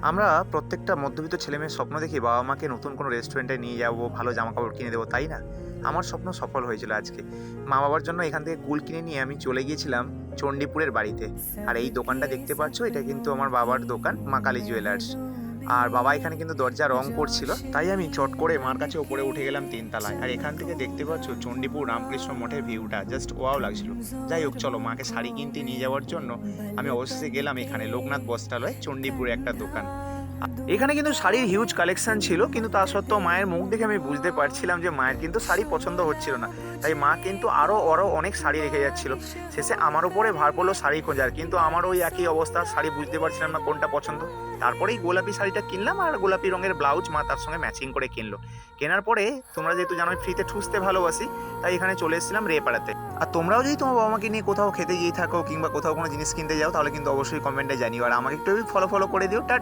আমরা প্রত্যেকটা মধ্যবিত্ত ছেলেমেয়ের স্বপ্ন দেখি বাবা মাকে নতুন কোনো রেস্টুরেন্টে নিয়ে যাবো, ভালো জামাকাপড় কিনে দেবো, তাই না? আমার স্বপ্ন সফল হয়েছিল আজকে। মা বাবার জন্য এখান থেকে কুল কিনে নিয়ে আমি চলে গিয়েছিলাম চণ্ডীপুরের বাড়িতে। আর এই দোকানটা দেখতে পাচ্ছ, এটা কিন্তু আমার বাবার দোকান, মা কালী জুয়েলার্স। আর বাবা এখানে কিন্তু দরজা রং করছিল, তাই আমি চট করে মার কাছে ওপরে উঠে গেলাম ৩ তলায়। আর এখান থেকে দেখতে পাচ্ছ চণ্ডীপুর রামকৃষ্ণ মঠের ভিউটা, জাস্ট ওয়াও লাগছিল। যাই হোক, চলো মাকে শাড়ি কিনতে নিয়ে যাওয়ার জন্য আমি অবশেষে গেলাম এখানে লোকনাথ বস্ত্রালয়, চণ্ডীপুরে একটা দোকান। এখানে কিন্তু শাড়ির হিউজ কালেকশন ছিল, কিন্তু তা সত্ত্বেও মায়ের মুখ দেখে আমি বুঝতে পারছিলাম যে মায়ের কিন্তু শাড়ি পছন্দ হচ্ছিল না। তাই মা কিন্তু আরও অনেক শাড়ি রেখে যাচ্ছিল। শেষে আমার উপরে ভার পড়লো শাড়ি খোঁজার, কিন্তু আমার ওই একই অবস্থা, শাড়ি বুঝতে পারছিলাম না কোনটা পছন্দ। তারপরেই গোলাপি শাড়িটা কিনলাম, আর গোলাপি রঙের ব্লাউজ মা তার সঙ্গে ম্যাচিং করে কিনলো। কেনার পরে তোমরা যেহেতু জানো ফ্রিতে ঠুসতে ভালোবাসি, তাই এখানে চলে এসেছিলাম রেপাড়াতে। আর তোমরাও যদি তোমার বাবা মাকে নিয়ে কোথাও খেতে গিয়ে থাকো কিংবা কোথাও কোনো জিনিস কিনতে যাও, তাহলে কিন্তু অবশ্যই কমেন্টে জানিও, আর আমাকে একটু ফলো করে দিও। টাটা।